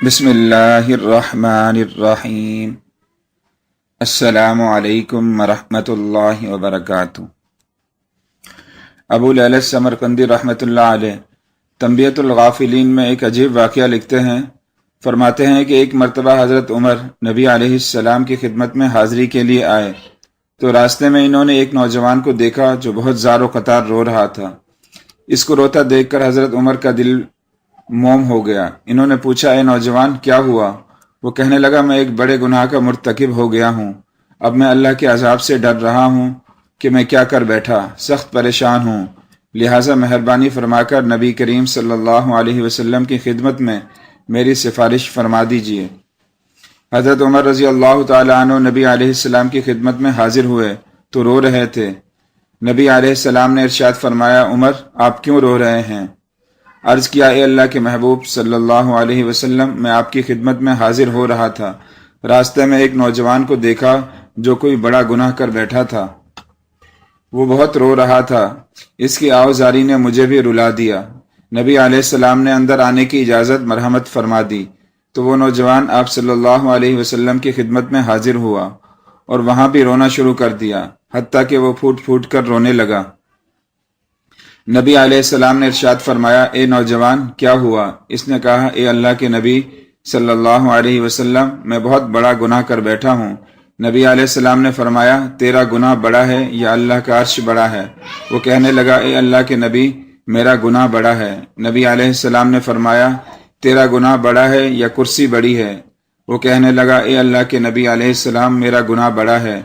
بسم اللہ الرحمن الرحیم۔ السلام علیکم ورحمۃ اللہ وبرکاتہ۔ ابو لیلہ سمرقندی رحمۃ اللہ علیہ تنبیۃ الغافلین میں ایک عجیب واقعہ لکھتے ہیں۔ فرماتے ہیں کہ ایک مرتبہ حضرت عمر نبی علیہ السلام کی خدمت میں حاضری کے لیے آئے تو راستے میں انہوں نے ایک نوجوان کو دیکھا جو بہت زار و قطار رو رہا تھا۔ اس کو روتا دیکھ کر حضرت عمر کا دل موم ہو گیا۔ انہوں نے پوچھا، اے نوجوان کیا ہوا؟ وہ کہنے لگا، میں ایک بڑے گناہ کا مرتکب ہو گیا ہوں۔ اب میں اللہ کے عذاب سے ڈر رہا ہوں کہ میں کیا کر بیٹھا، سخت پریشان ہوں، لہٰذا مہربانی فرما کر نبی کریم صلی اللہ علیہ وسلم کی خدمت میں میری سفارش فرما دیجیے۔ حضرت عمر رضی اللہ تعالیٰ عنہ نبی علیہ السلام کی خدمت میں حاضر ہوئے تو رو رہے تھے۔ نبی علیہ السلام نے ارشاد فرمایا، عمر آپ کیوں رو رہے ہیں؟ عرض کیا، اے اللہ کے محبوب صلی اللہ علیہ وسلم، میں آپ کی خدمت میں حاضر ہو رہا تھا، راستے میں ایک نوجوان کو دیکھا جو کوئی بڑا گناہ کر بیٹھا تھا۔ وہ بہت رو رہا تھا، اس کی آوازاری نے مجھے بھی رلا دیا۔ نبی علیہ السلام نے اندر آنے کی اجازت مرحمت فرما دی تو وہ نوجوان آپ صلی اللہ علیہ وسلم کی خدمت میں حاضر ہوا اور وہاں بھی رونا شروع کر دیا، حتیٰ کہ وہ پھوٹ پھوٹ کر رونے لگا۔ نبی علیہ السلام نے ارشاد فرمایا، اے نوجوان کیا ہوا؟ اس نے کہا، اے اللہ کے نبی صلی اللہ علیہ وسلم، میں بہت بڑا گناہ کر بیٹھا ہوں۔ نبی علیہ السلام نے فرمایا، تیرا گناہ بڑا ہے یا اللہ کا عرش بڑا ہے؟ وہ کہنے لگا، اے اللہ کے نبی، میرا گناہ بڑا ہے۔ نبی علیہ السلام نے فرمایا، تیرا گناہ بڑا ہے یا کرسی بڑی ہے؟ وہ کہنے لگا، اے اللہ کے نبی علیہ السلام، میرا گناہ بڑا ہے۔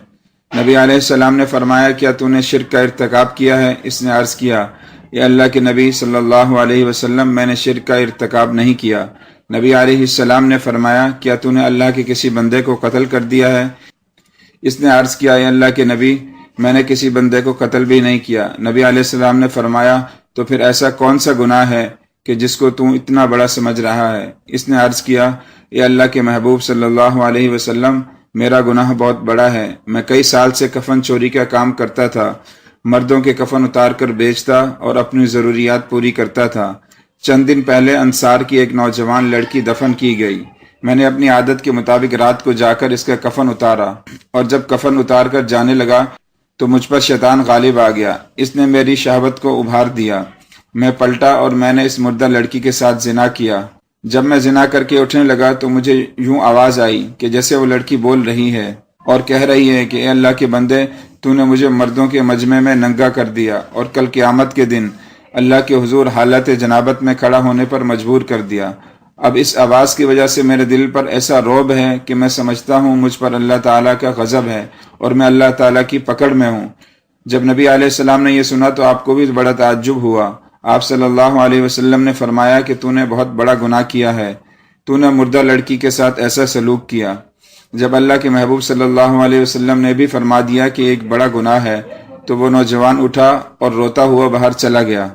نبی علیہ السلام نے فرمایا، کیا تو نے شرک کا ارتکاب کیا ہے؟ اس نے عرض کیا، اے اللہ کے نبی صلی اللہ علیہ وسلم، میں نے شرک کا ارتکاب نہیں کیا۔ نبی علیہ السلام نے فرمایا، کیا تو نے اللہ کے کسی بندے کو قتل کر دیا ہے؟ اس نے عرض کیا، اے اللہ کے نبی، میں نے کسی بندے کو قتل بھی نہیں کیا۔ نبی علیہ السلام نے فرمایا، تو پھر ایسا کون سا گناہ ہے کہ جس کو تو اتنا بڑا سمجھ رہا ہے؟ اس نے عرض کیا، اے اللہ کے محبوب صلی اللہ علیہ وسلم، میرا گناہ بہت بڑا ہے۔ میں کئی سال سے کفن چوری کا کام کرتا تھا، مردوں کے کفن اتار کر بیچتا اور اپنی ضروریات پوری کرتا تھا۔ چند دن پہلے انصار کی ایک نوجوان لڑکی دفن کی گئی۔ میں نے اپنی عادت کے مطابق رات کو جا کر اس کا کفن اتارا، اور جب کفن اتار کر جانے لگا تو مجھ پر شیطان غالب آ گیا۔ اس نے میری شہوت کو ابھار دیا۔ میں پلٹا اور میں نے اس مردہ لڑکی کے ساتھ زنا کیا۔ جب میں زنا کر کے اٹھنے لگا تو مجھے یوں آواز آئی کہ جیسے وہ لڑکی بول رہی ہے اور کہہ رہی ہے کہ اے اللہ کے بندے، تو نے مجھے مردوں کے مجمع میں ننگا کر دیا اور کل قیامت کے دن اللہ کے حضور حالت جنابت میں کھڑا ہونے پر مجبور کر دیا۔ اب اس آواز کی وجہ سے میرے دل پر ایسا رعب ہے کہ میں سمجھتا ہوں مجھ پر اللہ تعالیٰ کا غضب ہے اور میں اللہ تعالیٰ کی پکڑ میں ہوں۔ جب نبی علیہ السلام نے یہ سنا تو آپ کو بھی بڑا تعجب ہوا۔ آپ صلی اللہ علیہ وسلم نے فرمایا کہ تو نے بہت بڑا گناہ کیا ہے، تو نے مردہ لڑکی کے ساتھ ایسا سلوک کیا۔ جب اللہ کے محبوب صلی اللہ علیہ وسلم نے بھی فرما دیا کہ ایک بڑا گناہ ہے تو وہ نوجوان اٹھا اور روتا ہوا باہر چلا گیا۔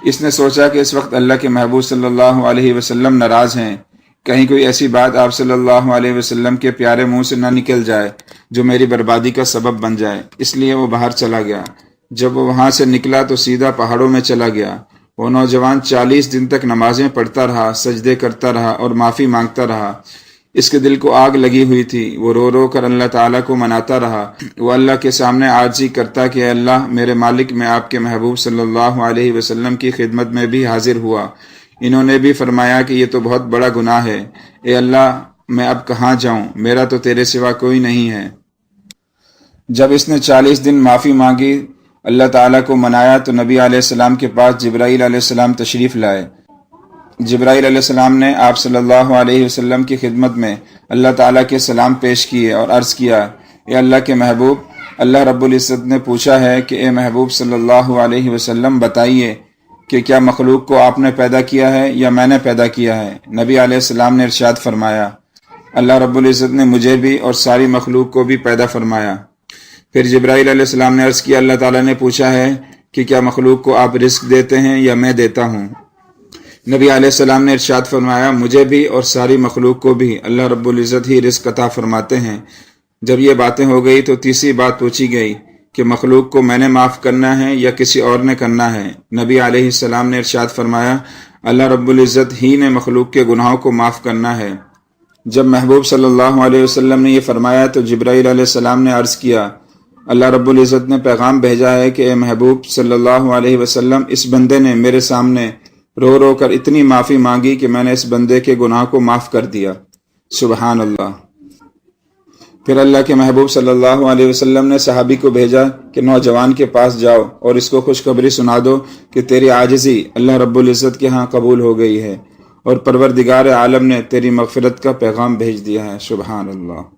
اس نے سوچا کہ اس وقت اللہ کے محبوب صلی اللہ علیہ وسلم ناراض ہیں، کہیں کوئی ایسی بات آپ صلی اللہ علیہ وسلم کے پیارے منہ سے نہ نکل جائے جو میری بربادی کا سبب بن جائے، اس لیے وہ باہر چلا گیا۔ جب وہ وہاں سے نکلا تو سیدھا پہاڑوں میں چلا گیا۔ وہ نوجوان 40 دن تک نمازیں پڑھتا رہا، سجدے کرتا رہا اور معافی مانگتا رہا۔ اس کے دل کو آگ لگی ہوئی تھی، وہ رو رو کر اللہ تعالیٰ کو مناتا رہا۔ وہ اللہ کے سامنے عاجزی کرتا کہ اے اللہ میرے مالک، میں آپ کے محبوب صلی اللہ علیہ وسلم کی خدمت میں بھی حاضر ہوا۔ انہوں نے بھی فرمایا کہ یہ تو بہت بڑا گناہ ہے، اے اللہ میں اب کہاں جاؤں، میرا تو تیرے سوا کوئی نہیں ہے۔ جب اس نے 40 دن معافی مانگی، اللہ تعالیٰ کو منایا تو نبی علیہ السلام کے پاس جبرائیل علیہ السلام تشریف لائے۔ جبرائیل علیہ السلام نے آپ صلی اللہ علیہ وسلم کی خدمت میں اللہ تعالیٰ کے سلام پیش کیے اور عرض کیا، اے اللہ کے محبوب، اللہ رب العزت نے پوچھا ہے کہ اے محبوب صلی اللہ علیہ وسلم بتائیے کہ کیا مخلوق کو آپ نے پیدا کیا ہے یا میں نے پیدا کیا ہے؟ نبی علیہ السلام نے ارشاد فرمایا، اللہ رب العزت نے مجھے بھی اور ساری مخلوق کو بھی پیدا فرمایا۔ پھر جبرائیل علیہ السلام نے عرض کیا، اللہ تعالیٰ نے پوچھا ہے کہ کیا مخلوق کو آپ رزق دیتے ہیں یا میں دیتا ہوں؟ نبی علیہ السلام نے ارشاد فرمایا، مجھے بھی اور ساری مخلوق کو بھی اللہ رب العزت ہی رزق عطا فرماتے ہیں۔ جب یہ باتیں ہو گئی تو تیسری بات پوچھی گئی کہ مخلوق کو میں نے معاف کرنا ہے یا کسی اور نے کرنا ہے؟ نبی علیہ السلام نے ارشاد فرمایا، اللہ رب العزت ہی نے مخلوق کے گناہوں کو معاف کرنا ہے۔ جب محبوب صلی اللہ علیہ وسلم نے یہ فرمایا تو جبرائیل علیہ السلام نے عرض کیا، اللہ رب العزت نے پیغام بھیجا ہے کہ اے محبوب صلی اللہ علیہ وسلم، اس بندے نے میرے سامنے رو رو کر اتنی معافی مانگی کہ میں نے اس بندے کے گناہ کو معاف کر دیا۔ سبحان اللہ۔ پھر اللہ کے محبوب صلی اللہ علیہ وسلم نے صحابی کو بھیجا کہ نوجوان کے پاس جاؤ اور اس کو خوشخبری سنا دو کہ تیری عاجزی اللہ رب العزت کے ہاں قبول ہو گئی ہے اور پروردگار عالم نے تیری مغفرت کا پیغام بھیج دیا ہے۔ سبحان اللہ۔